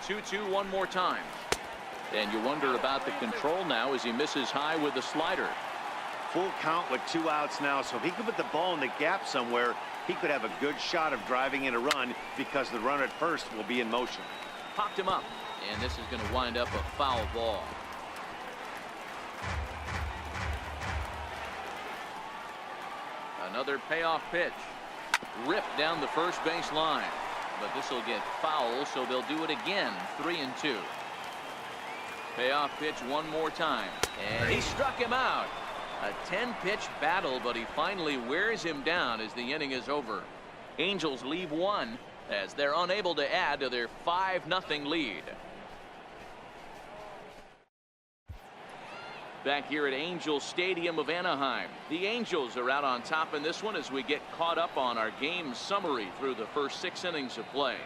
2-2 one more time. And you wonder about the control now as he misses high with the slider. Full count with 2 outs now, so if he could put the ball in the gap somewhere, he could have a good shot of driving in a run because the runner at first will be in motion. Popped him up, and this is going to wind up a foul ball. Another payoff pitch. Ripped down the first base line. But this will get foul, so they'll do it again. 3-2. Payoff pitch one more time. And he struck him out. A 10-pitch battle, but he finally wears him down as the inning is over. Angels leave one as they're unable to add to their 5-0 lead. Back here at Angels Stadium of Anaheim, the Angels are out on top in this one as we get caught up on our game summary through the first 6 innings of play.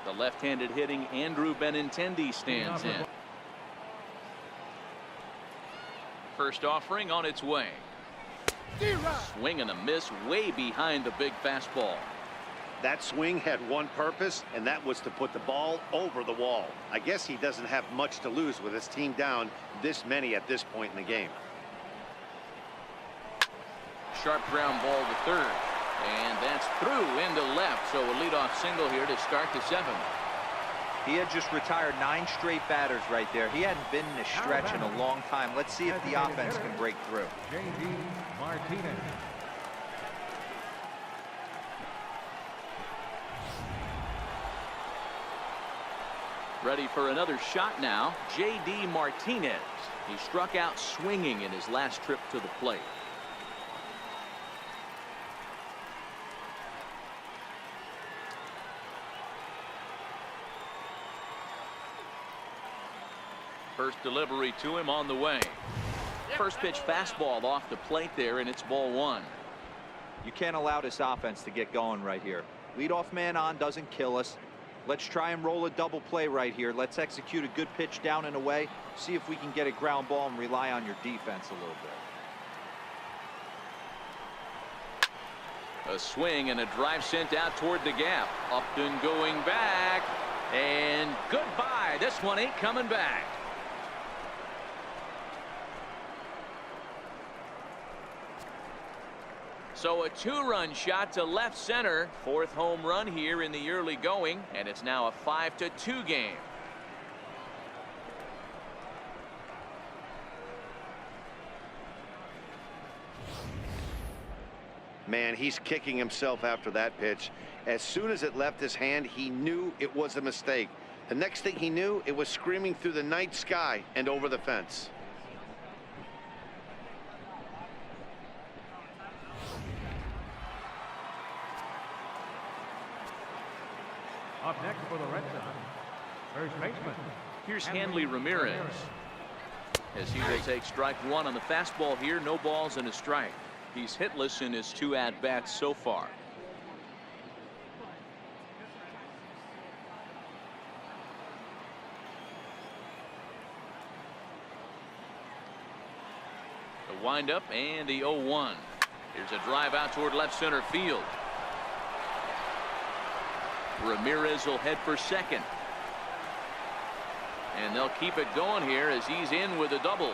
The left-handed hitting Andrew Benintendi stands in. First offering on its way. Swing and a miss way behind the big fastball. That swing had one purpose, and that was to put the ball over the wall. I guess he doesn't have much to lose with his team down this many at this point in the game. Sharp ground ball to third. And that's through into left, so a leadoff single here to start the 7th. He had just retired 9 straight batters right there. He hadn't been in a stretch in a long time. Let's see if the offense can break through. J.D. Martinez. Ready for another shot now. J.D. Martinez. He struck out swinging in his last trip to the plate. First delivery to him on the way. First pitch fastball off the plate there, and it's ball 1. You can't allow this offense to get going right here. Leadoff man on doesn't kill us. Let's try and roll a double play right here. Let's execute a good pitch down and away. See if we can get a ground ball and rely on your defense a little bit. A swing and a drive sent out toward the gap. Upton going back. And goodbye. This one ain't coming back. So a 2-run shot to left center. 4th home run here in the early going, and it's now a 5-2 game. Man, he's kicking himself after that pitch. As soon as it left his hand, he knew it was a mistake. The next thing he knew, it was screaming through the night sky and over the fence. Up next for the Red Sox, first baseman. Here's Hanley Ramirez. As he will take strike 1 on the fastball here. No balls and a strike. He's hitless in his 2 at-bats so far. The windup and the 0-1. Here's a drive out toward left center field. Ramirez will head for second. And they'll keep it going here as he's in with a double.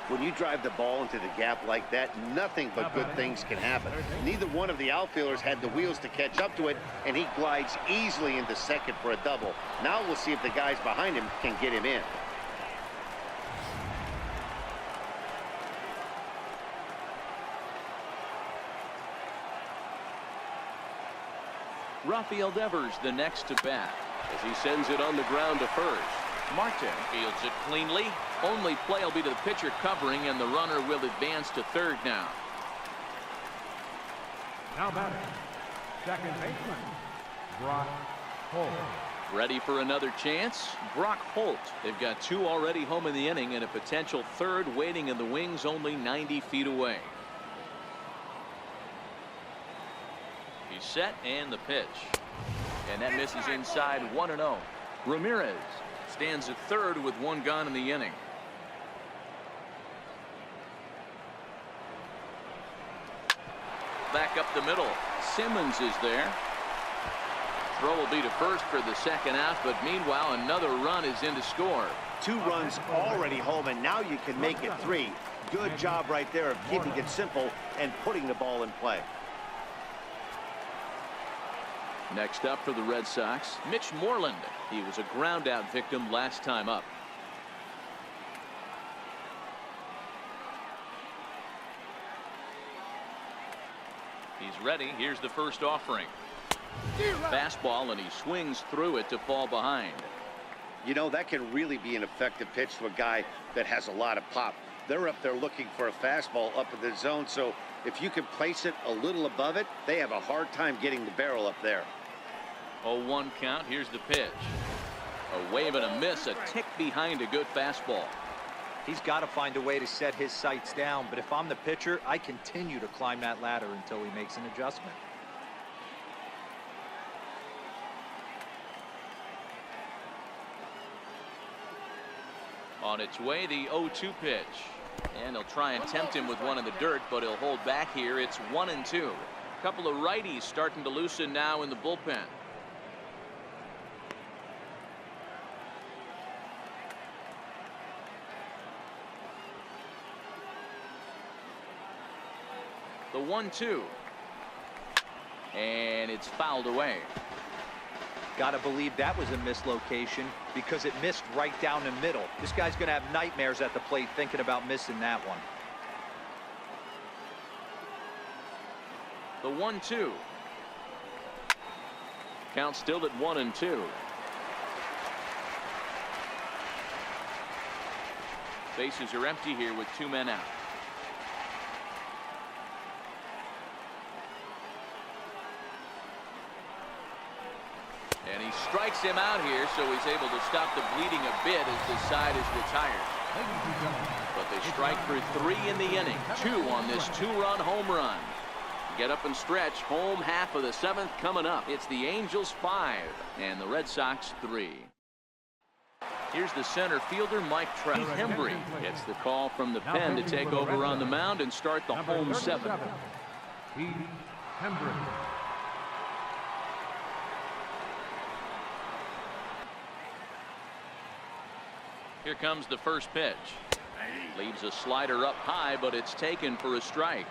When you drive the ball into the gap like that, nothing but good things can happen. Neither one of the outfielders had the wheels to catch up to it, and he glides easily into second for a double. Now we'll see if the guys behind him can get him in. Rafael Devers the next to bat as he sends it on the ground to first. Martin fields it cleanly. Only play will be to the pitcher covering, and the runner will advance to third now. Now batting, second baseman, Brock Holt. Ready for another chance? Brock Holt. They've got 2 already home in the inning and a potential 3rd waiting in the wings only 90 feet away. He's set and the pitch. And that misses inside 1-0. Ramirez stands at third with 1 gone in the inning. back up the middle. Simmons is there. Throw will be to first for the second out, but meanwhile another run is in to score. 2 runs already home, and now you can make it 3. Good job right there of keeping it simple and putting the ball in play. Next up for the Red Sox, Mitch Moreland. He was a ground out victim last time up. He's ready. Here's the first offering. Fastball, and he swings through it to fall behind. You know, that can really be an effective pitch to a guy that has a lot of pop. They're up there looking for a fastball up in the zone, so if you can place it a little above it, they have a hard time getting the barrel up there. 0-1 count. Here's the pitch. A wave and a miss, a tick behind a good fastball. He's got to find a way to set his sights down, but if I'm the pitcher, I continue to climb that ladder until he makes an adjustment. On its way, the 0-2 pitch. And he'll try and tempt him with one in the dirt, but he'll hold back here. It's 1-2. A couple of righties starting to loosen now in the bullpen. The 1-2. And it's fouled away. Gotta believe that was a mislocation because it missed right down the middle. This guy's gonna have nightmares at the plate thinking about missing that one. The 1-2. Count still at 1-2. Bases are empty here with 2 men out. And he strikes him out here, so he's able to stop the bleeding a bit as the side is retired. But they strike for 3 in the inning. 2 on this 2-run home run. Get up and stretch. Home half of the 7th coming up. It's the Angels 5 and the Red Sox 3. Here's the center fielder, Mike Trout. Hembry gets the call from the pen to take over on the mound and start the home 7th. Hembry. Here comes the first pitch. Leaves a slider up high, but it's taken for a strike.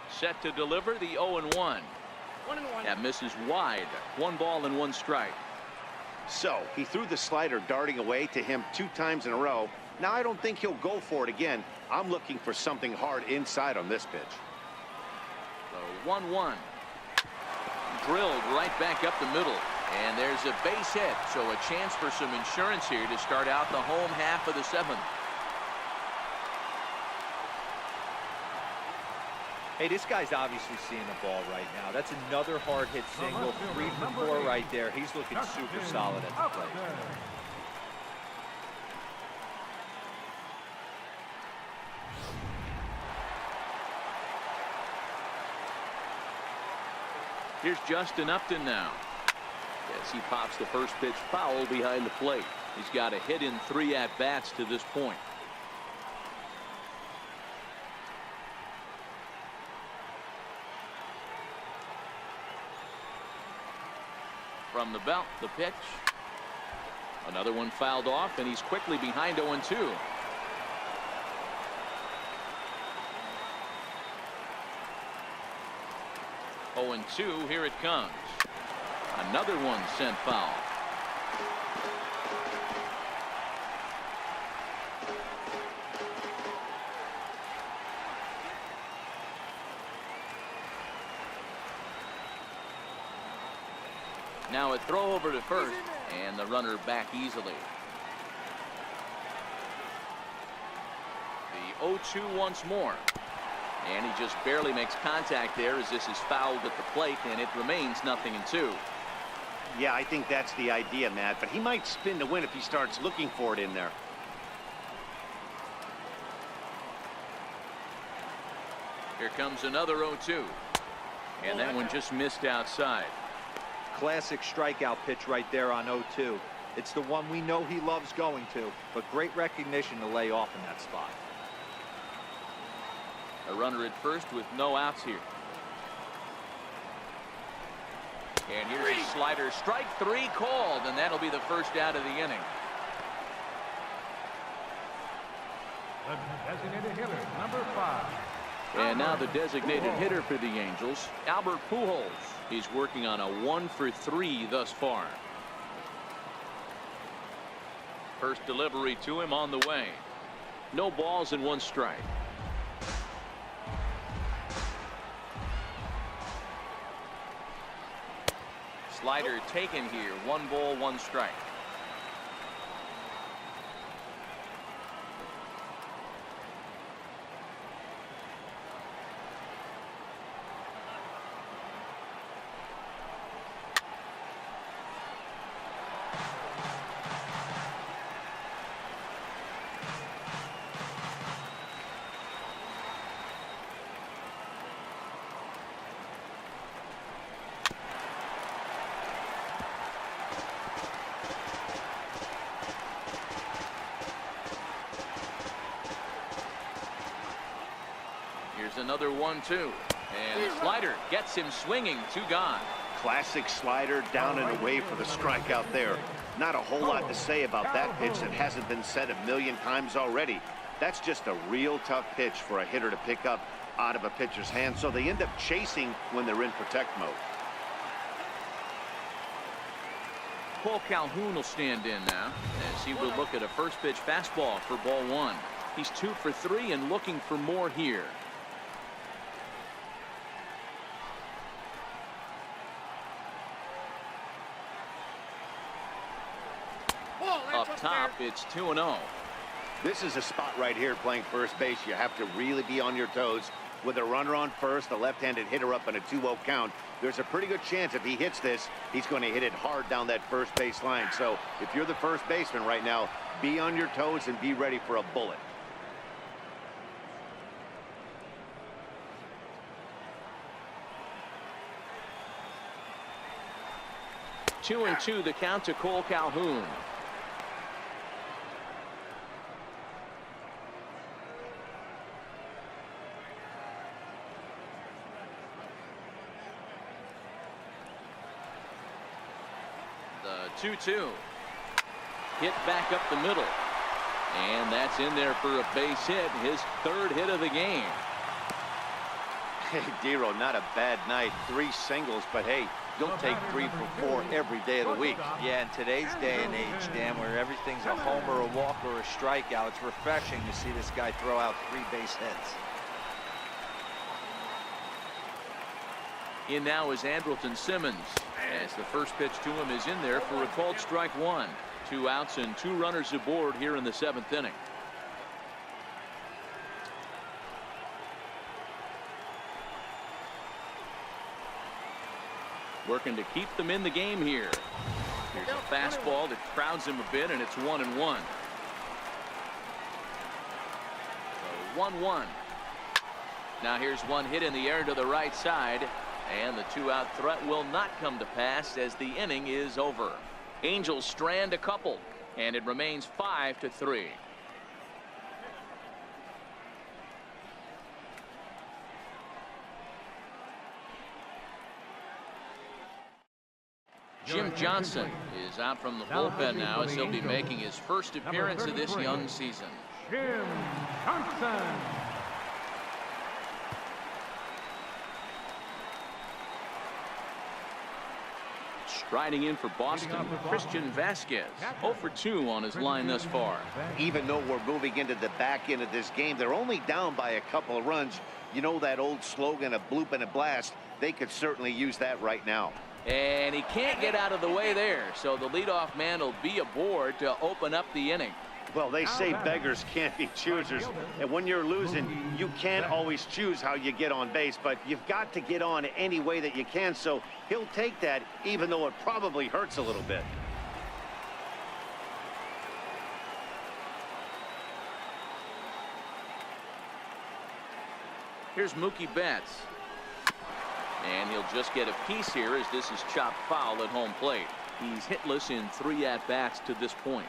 Set to deliver the 0-1. That misses wide. 1 ball and 1 strike. So he threw the slider darting away to him 2 times in a row. Now I don't think he'll go for it again. I'm looking for something hard inside on this pitch. The 1-1. Drilled right back up the middle. And there's a base hit, so a chance for some insurance here to start out the home half of the 7th. Hey, this guy's obviously seeing the ball right now. That's another hard hit single. 3 for 4 right there. He's looking super solid at the plate. Here's Justin Upton now. As he pops the first pitch foul behind the plate. He's got a hit in 3 at-bats to this point. From the belt, the pitch. Another one fouled off, and he's quickly behind 0-2. And 2, here it comes. Another one sent foul. Now a throw over to first, and the runner back easily. The 0-2 once more. And he just barely makes contact there as this is fouled at the plate, and it remains 0-2. Yeah, I think that's the idea, Matt, but he might spin to win if he starts looking for it in there. Here comes another 0-2. And that one just missed outside. classic strikeout pitch right there on 0-2. It's the one we know he loves going to, but great recognition to lay off in that spot. A runner at first with no outs here. And here's a slider, strike 3 called, and that'll be the first out of the inning. The designated hitter, number 5. And now the designated hitter for the Angels, Albert Pujols. He's working on a 1-for-3 thus far. First delivery to him on the way. No balls and 1 strike. Slider taken here. 1 ball, 1 strike. Here's another 1-2. And the slider gets him swinging. 2 gone. Classic slider down and away for the strikeout there. Not a whole lot to say about that pitch that hasn't been said a million times already. That's just a real tough pitch for a hitter to pick up out of a pitcher's hand, so they end up chasing when they're in protect mode. Paul Calhoun will stand in now as he will look at a first pitch fastball for ball 1. He's 2 for 3 and looking for more here. Up top, it's 2-0. This is a spot right here playing first base. You have to really be on your toes. With a runner on first, a left-handed hitter up in a 2-0 count, there's a pretty good chance if he hits this, he's going to hit it hard down that first base line. So if you're the first baseman right now, be on your toes and be ready for a bullet. Two and 2 the count to Cole Calhoun. The 2-2. Hit back up the middle. And that's in there for a base hit. His 3rd hit of the game. Hey, Dero, not a bad night. 3 singles, but hey, don't take 3 for 4 every day of the week. Yeah, in today's day and age, Dan, where everything's a homer, a walk, or a strikeout, it's refreshing to see this guy throw out 3 base hits. In now is Andrelton Simmons, as the first pitch to him is in there for a called strike 1. 2 outs and 2 runners aboard here in the 7th inning. Working to keep them in the game here. Here's a fastball that crowds him a bit, and it's 1-1. So 1-1. Now here's one hit in the air to the right side, and the 2-out threat will not come to pass as the inning is over. Angels strand a couple, and it remains 5-3. Jim Johnson is out from the bullpen now as he'll be making his first appearance of this young season. Jim Johnson. Striding in for Boston, Christian Vasquez, 0 for 2 on his line thus far. Even though we're moving into the back end of this game, they're only down by a couple of runs. You know that old slogan, a bloop and a blast? They could certainly use that right now. And he can't get out of the way there, so the leadoff man will be aboard to open up the inning. Well, they say beggars can't be choosers, and when you're losing, you can't always choose how you get on base, but you've got to get on any way that you can, so he'll take that, even though it probably hurts a little bit. Here's Mookie Betts. And he'll just get a piece here as this is chopped foul at home plate. He's hitless in 3 at-bats to this point.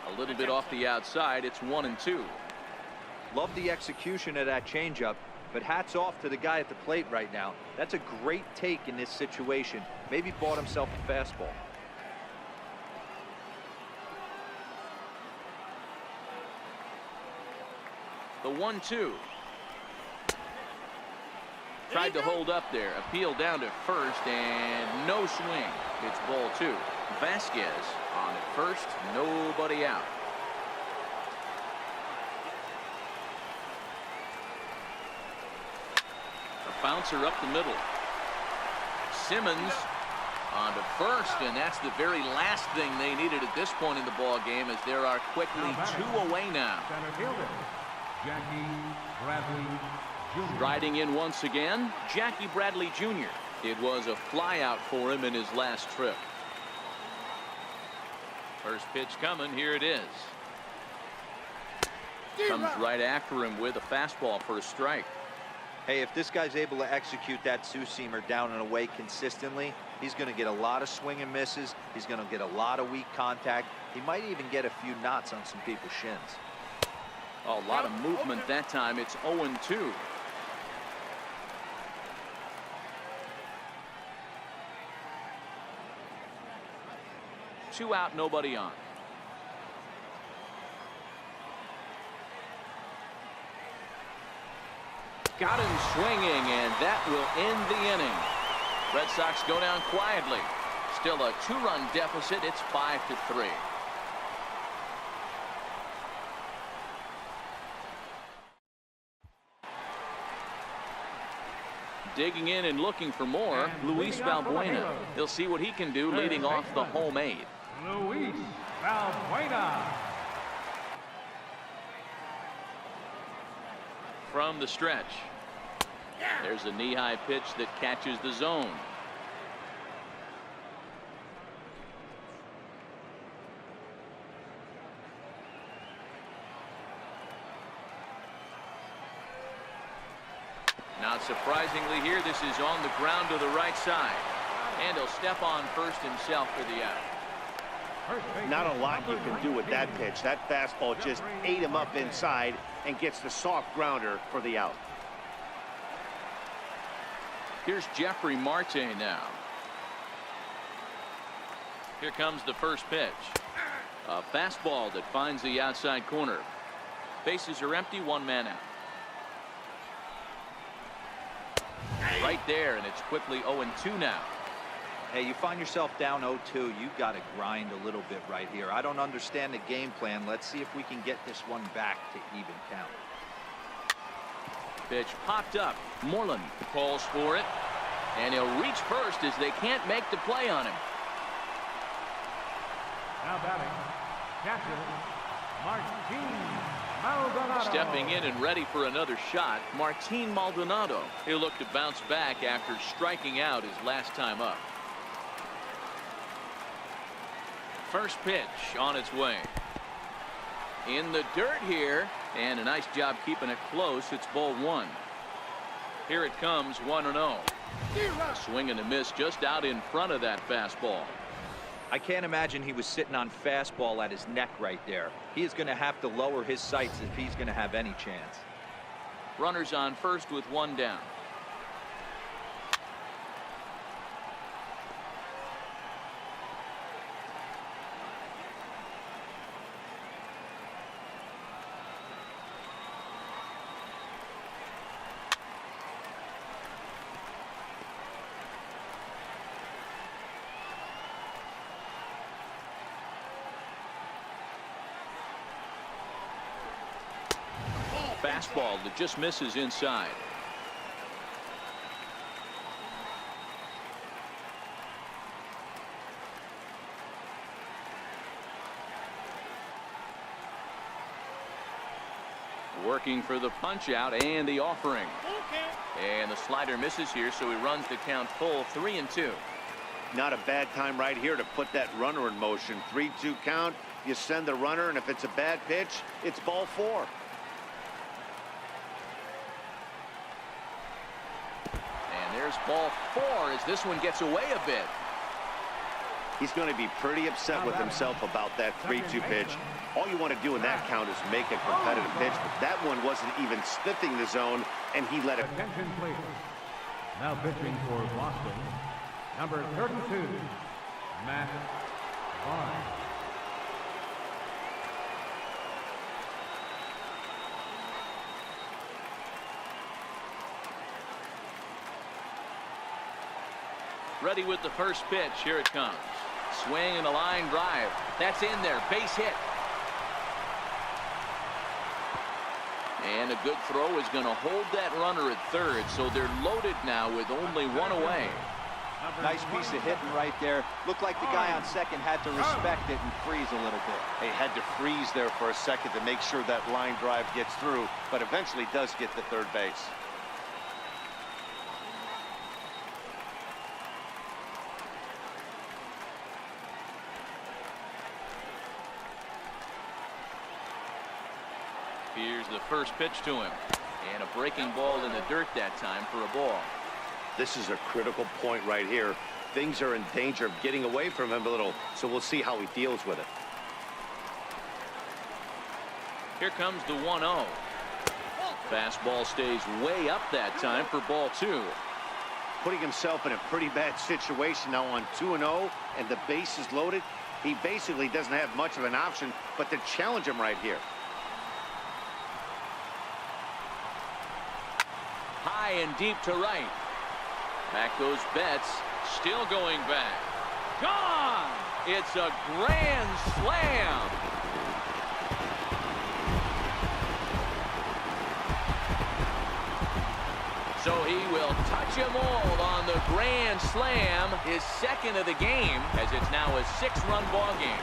A little bit off the outside. It's 1-2. Love the execution of that changeup, but hats off to the guy at the plate right now. That's a great take in this situation. Maybe bought himself a fastball. The 1-2. Tried to hold up there. Appeal down to first and no swing. It's ball 2. Vasquez on at first. Nobody out. A bouncer up the middle. Simmons on to first, and that's the very last thing they needed at this point in the ball game, as there are quickly 2 away now. Center fielder, Jackie Bradley Jr. Riding in once again, Jackie Bradley Jr. It was a flyout for him in his last trip. First pitch coming. Here it is. Comes right after him with a fastball for a strike. Hey, if this guy's able to execute that two-seamer down and away consistently, he's going to get a lot of swing and misses. He's going to get a lot of weak contact. He might even get a few knots on some people's shins. A lot of movement that time. It's 0-2. Two out, nobody on. Got him swinging, and that will end the inning. Red Sox go down quietly. Still a 2-run deficit. It's 5-3. Digging in and looking for more, Luis Valbuena. He'll see what he can do leading off the home 8. Luis Valbuena. From the stretch. There's a knee-high pitch that catches the zone. Not surprisingly here, this is on the ground to the right side. And he'll step on first himself for the out. Not a lot you can do with that pitch. That fastball just ate him up inside and gets the soft grounder for the out. Here's Jeffrey Marte now. Here comes the first pitch. A fastball that finds the outside corner. Bases are empty, 1 man out. Right there, and it's quickly 0-2 now. Hey, you find yourself down 0-2, you got to grind a little bit right here. I don't understand the game plan. Let's see if we can get this one back to even count. Pitch popped up. Moreland calls for it, and he'll reach first as they can't make the play on him. Now batting, catcher Martin Maldonado. Stepping in and ready for another shot, Martin Maldonado. He'll look to bounce back after striking out his last time up. First pitch on its way. In the dirt here, and a nice job keeping it close. It's ball 1. Here it comes, 1-0. A swing and a miss just out in front of that fastball. I can't imagine he was sitting on fastball at his neck right there. He is going to have to lower his sights if he's going to have any chance. Runners on first with 1 down. Fastball that just misses inside. Working for the punch out and the offering. And the slider misses here, so he runs the count full 3-2. Not a bad time right here to put that runner in motion. 3-2 count. You send the runner, and if it's a bad pitch, it's ball 4. And there's ball 4 as this one gets away a bit. He's going to be pretty upset with himself about that 3-2 pitch. All you want to do in that count is make a competitive pitch, but that one wasn't even sniffing the zone, and he let it. Attention, please. Now pitching for Boston, number 32, Matt Vaughn. Ready with the first pitch. Here it comes. Swing and a line drive. That's in there. Base hit. And a good throw is going to hold that runner at third, so they're loaded now with only one away. Nice piece of hitting right there. Looked like the guy on second had to respect it and freeze a little bit. He had to freeze there for a second to make sure that line drive gets through, but eventually does get to third base. Here's the first pitch to him. And a breaking ball in the dirt that time for a ball. This is a critical point right here. Things are in danger of getting away from him a little, so we'll see how he deals with it. Here comes the 1-0. Fastball stays way up that time for ball 2. Putting himself in a pretty bad situation now on 2-0, and the base is loaded. He basically doesn't have much of an option but to challenge him right here. High and deep to right. Back goes Betts. Still going back. Gone! It's a grand slam. So he will touch him all on the grand slam. His second of the game, as it's now a 6-run ball game.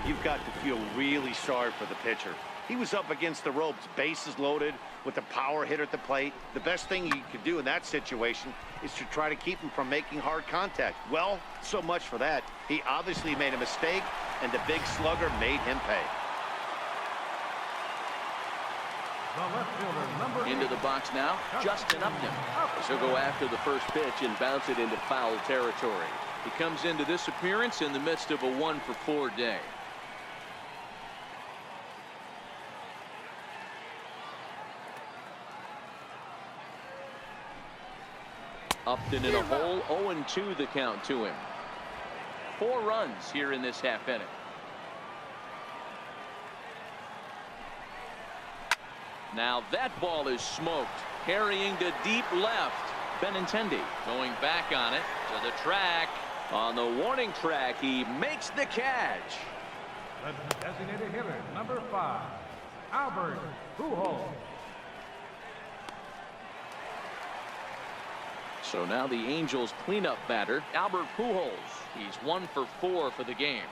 You've got to feel really sorry for the pitcher. He was up against the ropes, bases loaded, with a power hitter at the plate. The best thing you could do in that situation is to try to keep him from making hard contact. Well, so much for that. He obviously made a mistake, and the big slugger made him pay. The left fielder, number Into the box now, Justin Upton. He'll go after the first pitch and bounce it into foul territory. He comes into this appearance in the midst of a 1-for-4 day. Upton in a hole, 0-2 the count to him. 4 runs here in this half inning. Now that ball is smoked, carrying to deep left. Benintendi going back on it to the track. On the warning track, he makes the catch. The designated hitter, number 5, Albert Pujols. So now the Angels cleanup batter, Albert Pujols. He's 1-for-4 for the game.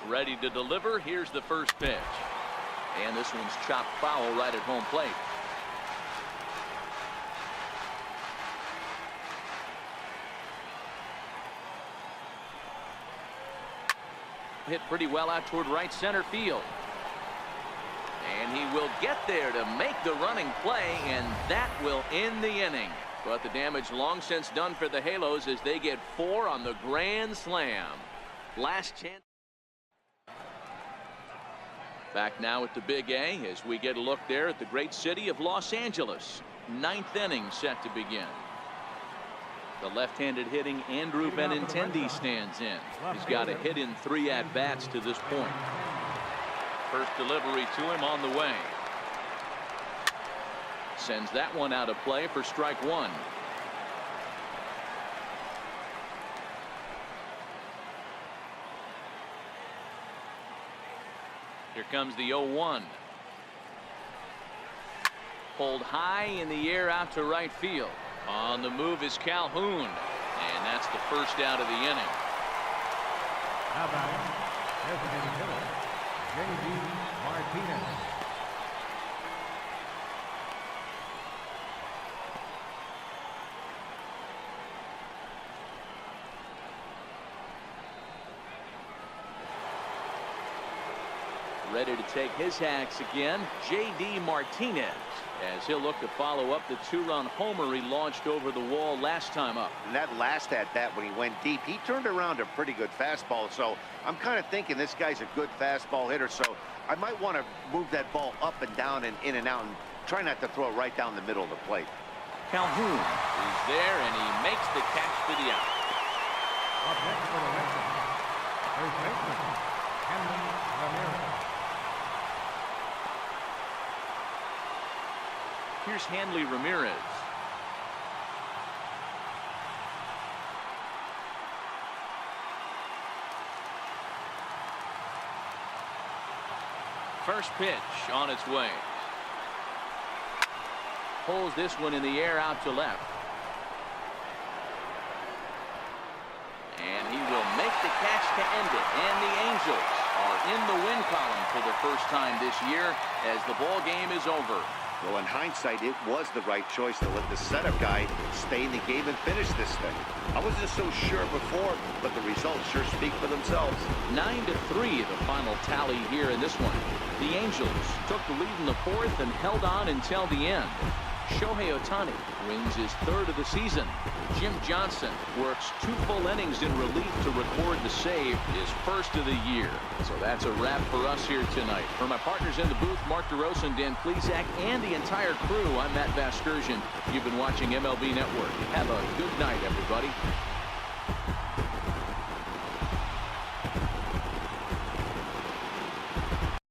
Ready to deliver. Here's the first pitch. And this one's chopped foul right at home plate. Hit pretty well out toward right center field. And he will get there to make the running play, and that will end the inning. But the damage long since done for the Halos as they get 4 on the grand slam. Last chance. Back now at the Big A as we get a look there at the great city of Los Angeles. 9th inning set to begin. The left-handed hitting Andrew Benintendi stands in. He's got a hit in 3 at-bats to this point. First delivery to him on the way. Sends that one out of play for strike 1. Here comes the 0-1. Pulled high in the air out to right field. On the move is Calhoun. And that's the first out of the inning. Now batting, designated hitter, J.D. Martinez. Ready to take his hacks again, J.D. Martinez, as he'll look to follow up the 2-run homer he launched over the wall last time up. And that last at bat when he went deep, he turned around a pretty good fastball. So I'm kind of thinking this guy's a good fastball hitter. So I might want to move that ball up and down and in and out and try not to throw it right down the middle of the plate. Calhoun is there, and he makes the catch for the out. Up next for the Red Sox, first baseman, Henry Ramirez. Here's Hanley Ramirez. First pitch on its way. Pulls this one in the air out to left. And he will make the catch to end it. And the Angels are in the win column for the first time this year as the ball game is over. Well, in hindsight, it was the right choice to let the setup guy stay in the game and finish this thing. I wasn't so sure before, but the results sure speak for themselves. 9-3 the final tally here in this one. The Angels took the lead in the fourth and held on until the end. Shohei Ohtani wins his third of the season. Jim Johnson works 2 full innings in relief to record the save, his first of the year. So that's a wrap for us here tonight. For my partners in the booth, Mark DeRosa and Dan Plesac, and the entire crew, I'm Matt Vasgersian. You've been watching MLB Network. Have a good night, everybody.